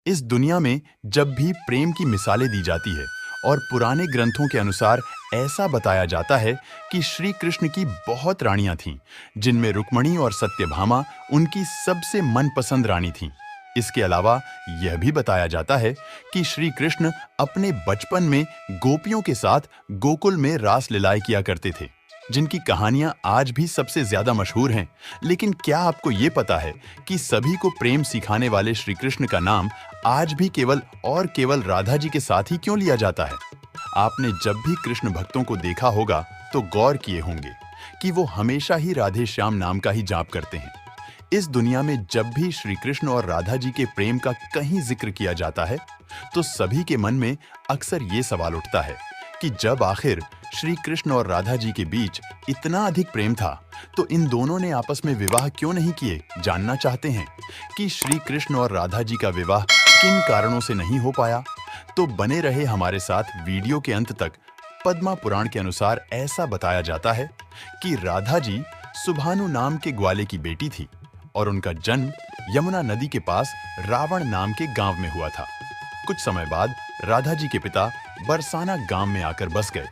इस दुनिया में जब भी प्रेम की मिसालें दी जाती है और पुराने ग्रंथों के अनुसार ऐसा बताया जाता है कि श्री कृष्ण की बहुत रानियां थीं, जिनमें रुक्मणी और सत्यभामा उनकी सबसे मनपसंद रानी थीं। इसके अलावा यह भी बताया जाता है कि श्री कृष्ण अपने बचपन में गोपियों के साथ गोकुल में रास लीलाएं किया करते थे, जिनकी कहानियां आज भी सबसे ज्यादा मशहूर हैं। लेकिन क्या आपको ये पता है कि सभी को प्रेम सिखाने वाले श्री कृष्ण का नाम आज भी केवल राधा जी के साथ ही क्यों लिया जाता है? आपने जब भी कृष्ण भक्तों को देखा होगा तो गौर किए होंगे कि वो हमेशा ही राधे श्याम नाम का ही जाप करते हैं। इस दुनिया में जब भी श्री कृष्ण और राधा जी के प्रेम का कहीं जिक्र किया जाता है, तो सभी के मन में अक्सर ये सवाल उठता है कि जब आखिर श्री कृष्ण और राधा जी के बीच इतना अधिक प्रेम था, तो इन दोनों ने आपस में विवाह क्यों नहीं किए? जानना चाहते हैं कि श्री कृष्ण और राधा जी का विवाह किन कारणों से नहीं हो पाया? तो बने रहे हमारे साथ वीडियो के अंत तक। पद्मा पुराण के अनुसार ऐसा बताया जाता है कि राधा जी सुभानु नाम के ग्वाले की बेटी थी और उनका जन्म यमुना नदी के पास रावण नाम के गांव में हुआ था। कुछ समय बाद राधा जी के पिता बरसाना गांव में आकर बस गए,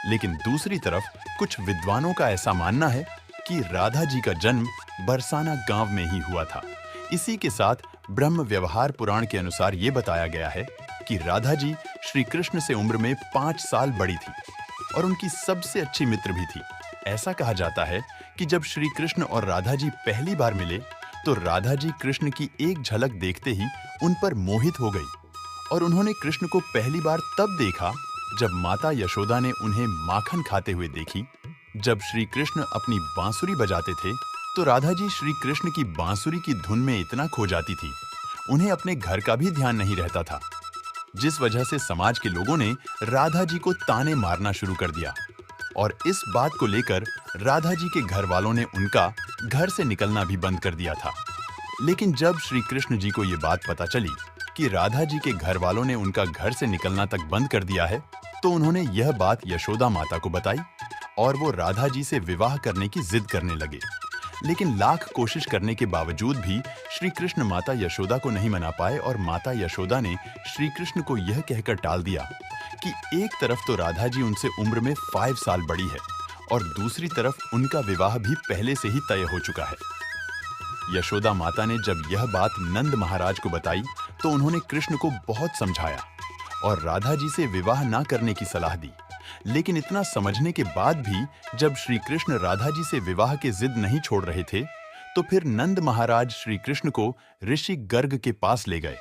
लेकिन दूसरी तरफ कुछ विद्वानों का ऐसा मानना है कि राधा जी का जन्म बरसाना गांव में ही हुआ था। इसी के साथ ब्रह्म व्यवहार पुराण के अनुसार ये बताया गया है कि राधा जी श्री कृष्ण से उम्र में 5 साल बड़ी थी और उनकी सबसे अच्छी मित्र भी थी। ऐसा कहा जाता है कि जब श्री कृष्ण और राधा जी पहली बार मिले, तो राधा जी कृष्ण की एक झलक देखते ही उन पर मोहित हो गई और उन्होंने कृष्ण को पहली बार तब देखा जब माता यशोदा ने उन्हें माखन खाते हुए देखी। जब श्री कृष्ण अपनी बांसुरी बजाते थे, तो राधा जी श्री कृष्ण की बांसुरी की धुन में इतना खो जाती थी, उन्हें अपने घर का भी ध्यान नहीं रहता था, जिस वजह से समाज के लोगों ने राधा जी को ताने मारना शुरू कर दिया और इस बात को लेकर राधा जी के घर वालों ने उनका घर से निकलना भी बंद कर दिया था। लेकिन जब श्री कृष्ण जी को ये बात पता चली कि राधा जी के घर वालों ने उनका घर से निकलना तक बंद कर दिया है, तो उन्होंने यह बात यशोदा माता को बताई और वो राधा जी से विवाह करने की जिद करने लगे। लेकिन लाख कोशिश करने के बावजूद भी श्री कृष्ण माता यशोदा को नहीं मना पाए और माता यशोदा ने श्री कृष्ण को यह कहकर टाल दिया कि एक तरफ तो राधा जी उनसे उम्र में 5 साल बड़ी है और दूसरी तरफ उनका विवाह भी पहले से ही तय हो चुका है। यशोदा माता ने जब यह बात नंद महाराज को बताई, तो उन्होंने कृष्ण को बहुत समझाया और राधा जी से विवाह ना करने की सलाह दी। लेकिन इतना समझने के बाद भी जब श्री कृष्ण राधा जी से विवाह की जिद नहीं छोड़ रहे थे, तो फिर नंद महाराज श्री कृष्ण को ऋषि गर्ग के पास ले गए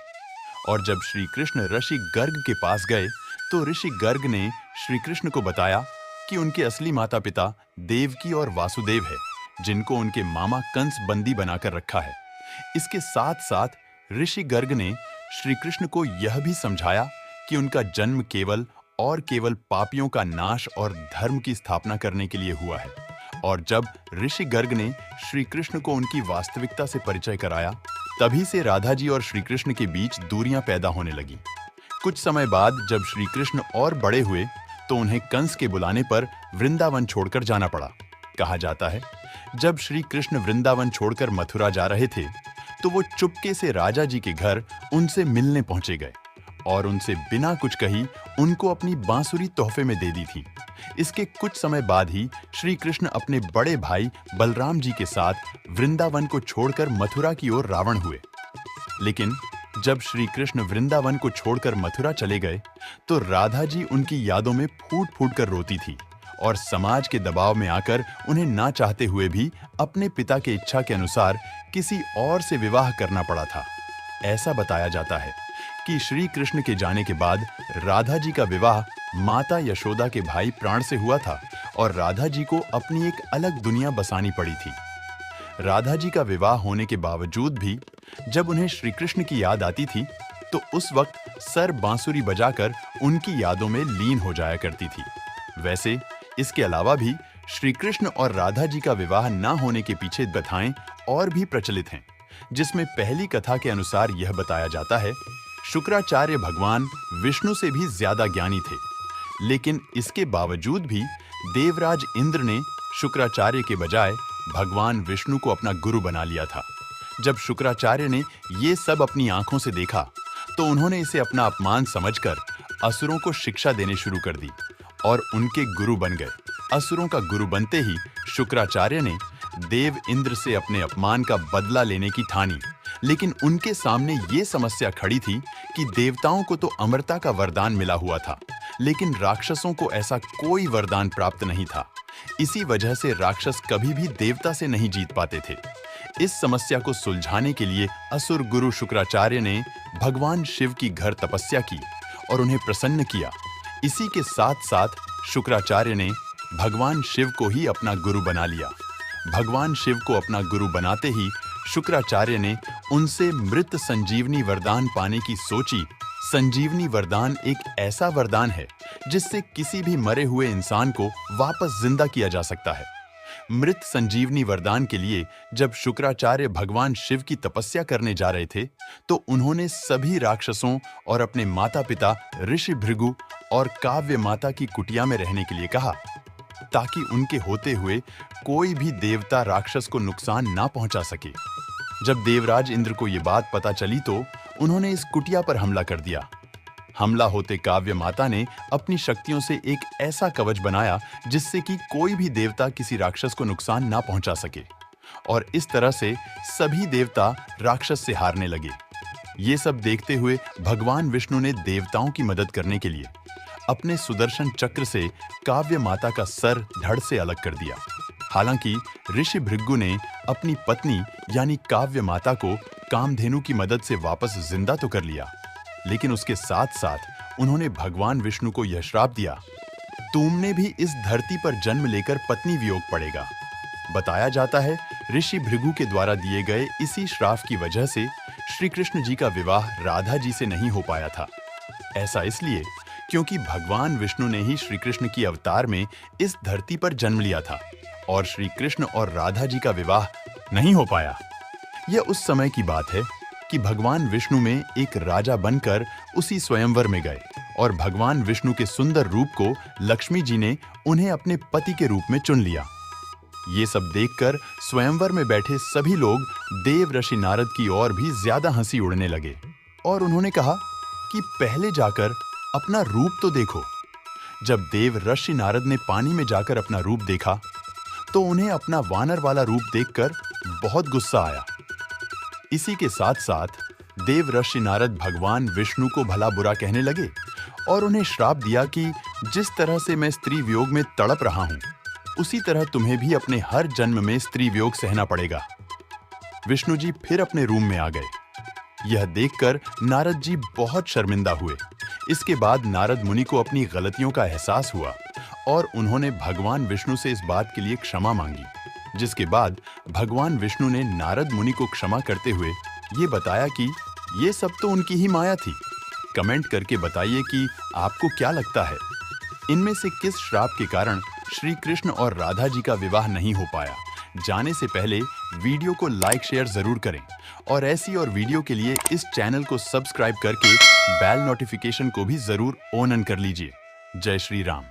और जब श्री कृष्ण ऋषि गर्ग के पास गए, तो ऋषि गर्ग ने श्री कृष्ण को बताया कि उनके असली माता पिता देवकी और वासुदेव है, जिनको उनके मामा कंस बंदी बनाकर रखा है। इसके साथ साथ ऋषि गर्ग ने श्री कृष्ण को यह भी समझाया कि उनका जन्म केवल पापियों का नाश और धर्म की स्थापना करने के लिए हुआ है। और जब ऋषि गर्ग ने श्री कृष्ण को उनकी वास्तविकता से परिचय कराया, तभी से राधा जी और श्री कृष्ण के बीच दूरियां पैदा होने लगी। कुछ समय बाद जब श्री कृष्ण और बड़े हुए, तो उन्हें कंस के बुलाने पर वृंदावन छोड़कर जाना पड़ा। कहा जाता है जब श्री कृष्ण वृंदावन छोड़कर मथुरा जा रहे थे, तो वो चुपके से राजा जी के घर उनसे मिलने पहुंचे गए और उनसे बिना कुछ कही उनको अपनी बांसुरी तोहफे में दे दी थी। इसके कुछ समय बाद ही श्री कृष्ण अपने बड़े भाई बलराम जी के साथ वृंदावन को छोड़कर मथुरा की ओर रावण हुए। लेकिन जब श्री कृष्ण वृंदावन को छोड़कर मथुरा चले गए, तो राधा जी उनकी यादों में फूट फूट कर रोती थी और समाज के दबाव में आकर उन्हें ना चाहते हुए भी अपने पिता के इच्छा के अनुसार किसी और से विवाह करना पड़ा था। ऐसा बताया जाता है कि श्री कृष्ण के जाने के बाद राधा जी का विवाह माता यशोदा के भाई प्राण से हुआ था और राधा जी को अपनी एक अलग दुनिया बसानी पड़ी थी। राधा जी का विवाह होने के बावजूद भी जब उन्हें श्री कृष्ण की याद आती थी, तो उस वक्त सर बांसुरी बजाकर उनकी यादों में लीन हो जाया करती थी। वैसे इसके अलावा भी श्री कृष्ण और राधा जी का विवाह न होने के पीछे कथाएं और भी प्रचलित हैं, जिसमें पहली कथा के अनुसार यह बताया जाता है शुक्राचार्य भगवान विष्णु से भी ज्यादा ज्ञानी थे, लेकिन इसके बावजूद भी देवराज इंद्र ने शुक्राचार्य के बजाय भगवान विष्णु को अपना गुरु बना लिया था। जब शुक्राचार्य ने ये सब अपनी आंखों से देखा, तो उन्होंने इसे अपना अपमान समझकर असुरों को शिक्षा देने शुरू कर दी और उनके गुरु बन गए। असुरों का गुरु बनते ही शुक्राचार्य ने देव इंद्र से अपने अपमान का बदला लेने की ठानी, लेकिन उनके सामने ये समस्या खड़ी थी कि देवताओं को तो अमरता का वरदान मिला हुआ था, लेकिन राक्षसों को ऐसा कोई वरदान प्राप्त नहीं था। इसी वजह से राक्षस कभी भी देवता से नहीं जीत पाते थे। इस समस्या को सुलझाने के लिए असुर गुरु शुक्राचार्य ने भगवान शिव की घर तपस्या की और उन्हें प्रसन्न किया। इसी के साथ साथ शुक्राचार्य ने भगवान शिव को ही अपना गुरु बना लिया। भगवान शिव को अपना गुरु बनाते ही शुक्राचार्य ने उनसे मृत संजीवनी वरदान पाने की सोची। संजीवनी वरदान एक ऐसा वरदान है जिससे किसी भी मरे हुए इंसान को वापस जिंदा किया जा सकता है। मृत संजीवनी वरदान के लिए जब शुक्राचार्य भगवान शिव की तपस्या करने जा रहे थे, तो उन्होंने सभी राक्षसों और अपने माता-पिता ऋषि भृगु और काव्य माता की कुटिया में रहने के लिए कहा, ताकि उनके होते हुए कोई भी देवता राक्षस को नुकसान ना पहुंचा सके। जब देवराज इंद्र को ये बात पता चली तो उन्होंने इस कुटिया पर हमला कर दिया। हमला होते काव्य माता ने अपनी शक्तियों से एक ऐसा कवच बनाया जिससे कि कोई भी देवता किसी राक्षस को नुकसान ना पहुंचा सके, और इस तरह से सभी देवता राक्षस से हारने लगे। ये सब देखते हुए भगवान विष्णु ने देवताओं की मदद करने के लिए अपने सुदर्शन चक्र से काव्य माता का सर धड़ से अलग कर दिया। हालांकि ऋषि भृगु ने अपनी पत्नी यानी काव्य माता को कामधेनु की मदद से वापस जिंदा तो कर लिया, लेकिन उसके साथ साथ उन्होंने भगवान विष्णु को यह श्राप दिया, तुमने भी इस धरती पर जन्म लेकर पत्नी वियोग पड़ेगा। बताया जाता है ऋषि भृगु के द्वारा दिए गए इसी श्राप की वजह से श्री कृष्ण जी का विवाह राधा जी से नहीं हो पाया था। ऐसा इसलिए क्योंकि भगवान विष्णु ने ही श्री कृष्ण की अवतार में इस धरती पर जन्म लिया था और श्री कृष्ण और राधा जी का विवाह नहीं हो पाया। यह उस समय की बात है कि भगवान विष्णु में एक राजा बनकर उसी स्वयंवर में गए और भगवान विष्णु के सुंदर रूप को लक्ष्मी जी ने उन्हें अपने पति के रूप में चुन लिया। ये सब देखकर स्वयंवर में बैठे सभी लोग देव ऋषि नारद की ओर भी ज्यादा हंसी उड़ने लगे और उन्होंने कहा कि पहले जाकर अपना रूप तो देखो। जब देव ऋषि नारद ने पानी में जाकर अपना रूप देखा तो उन्हें अपना वानर वाला रूप देखकर बहुत गुस्सा आया। इसी के साथ साथ देव ऋषि नारद भगवान विष्णु को भला बुरा कहने लगे और उन्हें श्राप दिया कि जिस तरह से मैं स्त्री वियोग में तड़प रहा हूं, उसी तरह तुम्हें भी अपने हर जन्म में स्त्री वियोग सहना पड़ेगा। विष्णु जी फिर अपने रूम में आ गए। यह देखकर नारद जी बहुत शर्मिंदा हुए। इसके बाद नारद मुनि को अपनी गलतियों का एहसास हुआ और उन्होंने भगवान विष्णु से इस बात के लिए क्षमा मांगी, जिसके बाद भगवान विष्णु ने नारद मुनि को क्षमा करते हुए ये बताया कि ये सब तो उनकी ही माया थी। कमेंट करके बताइए कि आपको क्या लगता है, इनमें से किस श्राप के कारण श्री कृष्ण और राधा जी का विवाह नहीं हो पाया। जाने से पहले वीडियो को लाइक शेयर जरूर करें और ऐसी और वीडियो के लिए इस चैनल को सब्सक्राइब करके बेल नोटिफिकेशन को भी जरूर ऑन कर लीजिए। जय श्री राम।